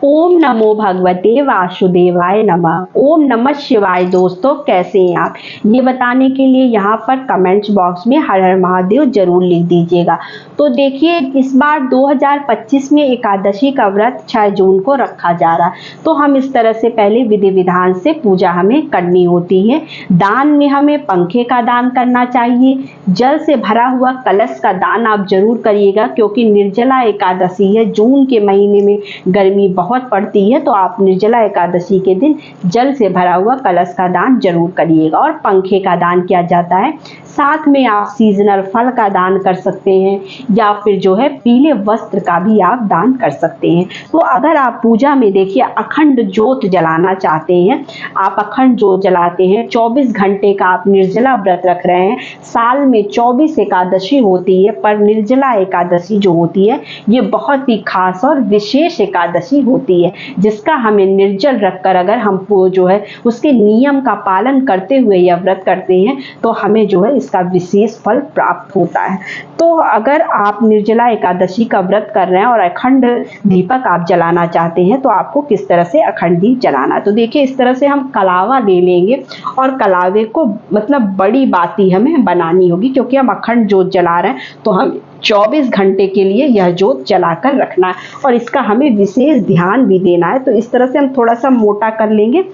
ओम नमो भगवते वासुदेवाय नमः। ओम नमः शिवाय। दोस्तों कैसे हैं आप, ये बताने के लिए यहाँ पर कमेंट्स बॉक्स में हर हर महादेव जरूर लिख दीजिएगा। तो देखिए, इस बार 2025 में एकादशी का व्रत 6 जून को रखा जा रहा है। तो हम इस तरह से पहले विधि विधान से पूजा हमें करनी होती है। दान में हमें पंखे का दान करना चाहिए। जल से भरा हुआ कलश का दान आप जरूर करिएगा, क्योंकि निर्जला एकादशी है। जून के महीने में गर्मी बहुत पड़ती है, तो आप निर्जला एकादशी के दिन जल से भरा हुआ कलश का दान जरूर करिएगा। और पंखे का दान किया जाता है। साथ में आप सीजनल फल का दान कर सकते हैं, या फिर जो है पीले वस्त्र का भी आप दान कर सकते हैं। तो अगर आप पूजा में देखिए अखंड ज्योत जलाना चाहते हैं, आप अखंड ज्योत जलाते हैं, 24 घंटे का आप निर्जला व्रत रख रहे हैं। साल में 24 एकादशी होती है, पर निर्जला एकादशी जो होती है ये बहुत ही खास और विशेष एकादशी होती है, जिसका हमें निर्जल रखकर अगर हम जो है उसके नियम का पालन करते हुए यह व्रत करते हैं, तो हमें जो है इसका विशेष फल प्राप्त होता है। तो अगर आप निर्जला एकादशी का व्रत कर रहे हैं और अखंड दीपक आप जलाना चाहते हैं, तो आपको किस तरह से अखंड दीप जलाना। तो देखिए, इस तरह से हम कलावा ले लेंगे और कलावे को मतलब बड़ी बाती हमें बनानी होगी, क्योंकि हम अखंड ज्योत जला रहे हैं, तो हम 24 घंटे के लिए यह ज्योत जलाकर रखना है और इसका हमें विशेष ध्यान भी देना है। तो इस तरह से हम थोड़ा सा मोटा कर लेंगे।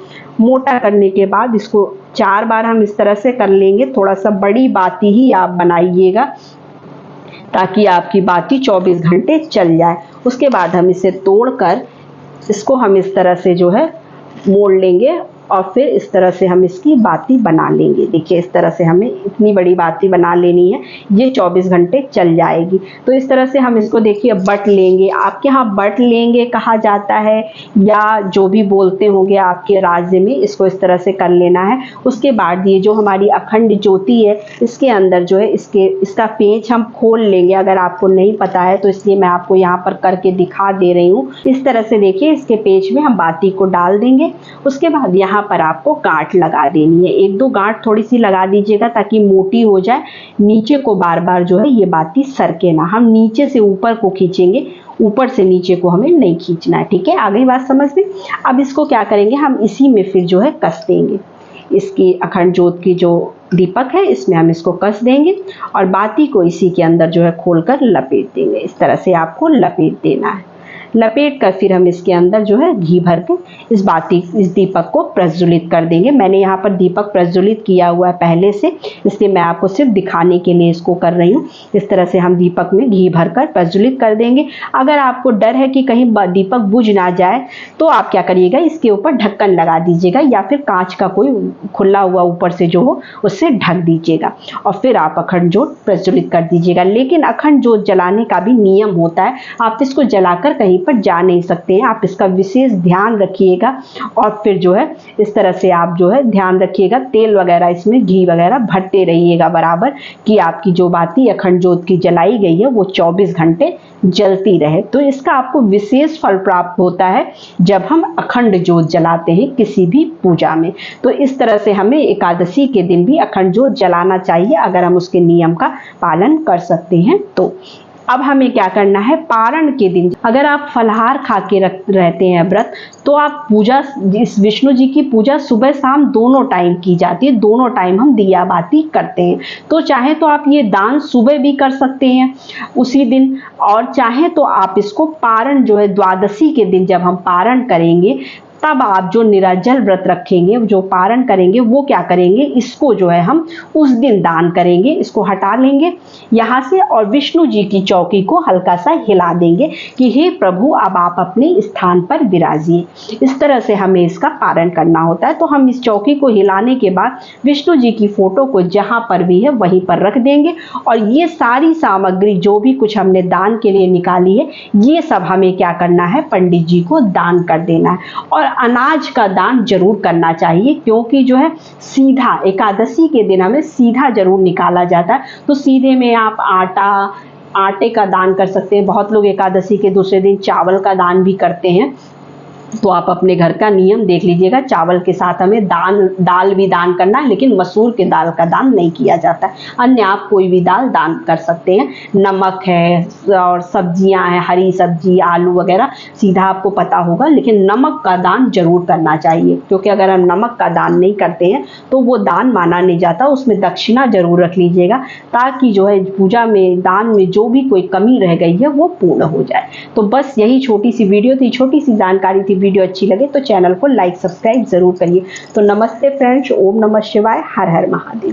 मोटा करने के बाद इसको 4 बार हम इस तरह से कर लेंगे। थोड़ा सा बड़ी बाती ही आप बनाइएगा, ताकि आपकी बाती 24 घंटे चल जाए। उसके बाद हम इसे तोड़कर इसको हम इस तरह से जो है मोड़ लेंगे और फिर इस तरह से हम इसकी बाती बना लेंगे। देखिए, इस तरह से हमें इतनी बड़ी बाती बना लेनी है, ये 24 घंटे चल जाएगी। तो इस तरह से हम इसको देखिए बट लेंगे। आपके यहाँ बट लेंगे कहा जाता है, या जो भी बोलते होंगे आपके राज्य में, इसको इस तरह से कर लेना है। उसके बाद ये जो हमारी अखंड ज्योति है, इसके अंदर जो है इसका पेंच हम खोल लेंगे। अगर आपको नहीं पता है तो इसलिए मैं आपको यहाँ पर करके दिखा दे रही हूँ। इस तरह से देखिए, इसके पेंच में हम बाती को डाल देंगे। उसके बाद यहाँ पर आपको गांठ लगा देनी है। 1-2 गांठ थोड़ी सी लगा दीजिएगा, ताकि मोटी हो जाए। नीचे को बार बार जो है ये बाती सरके ना। हम नीचे से ऊपर को खींचेंगे, ऊपर से नीचे को हमें नहीं खींचना है। ठीक है, आ गई बात समझ में। अब इसको क्या करेंगे, हम इसी में फिर जो है कस देंगे। इसकी अखंड ज्योत की जो दीपक है, इसमें हम इसको कस देंगे और बाती को इसी के अंदर जो है खोलकर लपेट देंगे। इस तरह से आपको लपेट देना है। लपेट कर फिर हम इसके अंदर जो है घी भर के इस दीपक को प्रज्वलित कर देंगे। मैंने यहाँ पर दीपक प्रज्वलित किया हुआ है पहले से, इसलिए मैं आपको सिर्फ दिखाने के लिए इसको कर रही हूँ। इस तरह से हम दीपक में घी भरकर प्रज्वलित कर देंगे। अगर आपको डर है कि कहीं दीपक बुझ ना जाए, तो आप क्या करिएगा, इसके ऊपर ढक्कन लगा दीजिएगा, या फिर कांच का कोई खुला हुआ ऊपर से जो हो उससे ढक दीजिएगा और फिर आप अखंड ज्योत प्रज्वलित कर दीजिएगा। लेकिन अखंड ज्योत जलाने का भी नियम होता है। आप इसको जलाकर कहीं पर जा नहीं सकते हैं। आप इसका विशेष ध्यान रखिएगा और फिर जो है इस तरह से आप जो है ध्यान रखिएगा, तेल वगैरह इसमें घी वगैरह भरते रहिएगा बराबर, कि आपकी जो बाती अखंड ज्योत की जलाई गई है वो 24 घंटे जलती रहे। तो इसका आपको विशेष फल प्राप्त होता है जब हम अखंड ज्योत जलाते हैं किसी भी पूजा में। तो इस तरह से हमें एकादशी के दिन भी अखंड ज्योत जलाना चाहिए, अगर हम उसके नियम का पालन कर सकते हैं तो। अब हमें क्या करना है, पारण के दिन अगर आप फलाहार खा के रहते हैं व्रत, तो आप पूजा, इस विष्णु जी की पूजा सुबह शाम दोनों टाइम की जाती है। दोनों टाइम हम दिया बाती करते हैं। तो चाहे तो आप ये दान सुबह भी कर सकते हैं उसी दिन, और चाहे तो आप इसको पारण जो है द्वादशी के दिन जब हम पारण करेंगे, तब आप जो निराजल व्रत रखेंगे, जो पारण करेंगे, वो क्या करेंगे, इसको जो है हम उस दिन दान करेंगे। इसको हटा लेंगे यहाँ से और विष्णु जी की चौकी को हल्का सा हिला देंगे कि हे प्रभु, अब आप अपने स्थान पर विराजिए। इस तरह से हमें इसका पारण करना होता है। तो हम इस चौकी को हिलाने के बाद विष्णु जी की फोटो को जहाँ पर भी है वहीं पर रख देंगे, और ये सारी सामग्री जो भी कुछ हमने दान के लिए निकाली है, ये सब हमें क्या करना है, पंडित जी को दान कर देना है। और अनाज का दान जरूर करना चाहिए, क्योंकि जो है सीधा एकादशी के दिन हमें सीधा जरूर निकाला जाता है। तो सीधे में आप आटे का दान कर सकते हैं। बहुत लोग एकादशी के दूसरे दिन चावल का दान भी करते हैं। तो आप अपने घर का नियम देख लीजिएगा। चावल के साथ हमें दाल भी दान करना है, लेकिन मसूर के दाल का दान नहीं किया जाता है। अन्य आप कोई भी दाल दान कर सकते हैं। नमक है और सब्जियां हैं, हरी सब्जी, आलू वगैरह सीधा आपको पता होगा, लेकिन नमक का दान जरूर करना चाहिए, क्योंकि अगर हम नमक का दान नहीं करते हैं तो वो दान माना नहीं जाता। उसमें दक्षिणा जरूर रख लीजिएगा, ताकि जो है पूजा में दान में जो भी कोई कमी रह गई है वो पूर्ण हो जाए। तो बस यही छोटी सी वीडियो थी, छोटी सी जानकारी थी। वीडियो अच्छी लगे तो चैनल को लाइक सब्सक्राइब जरूर करिए। तो नमस्ते फ्रेंड्स, ओम नमः शिवाय, हर हर महादेव।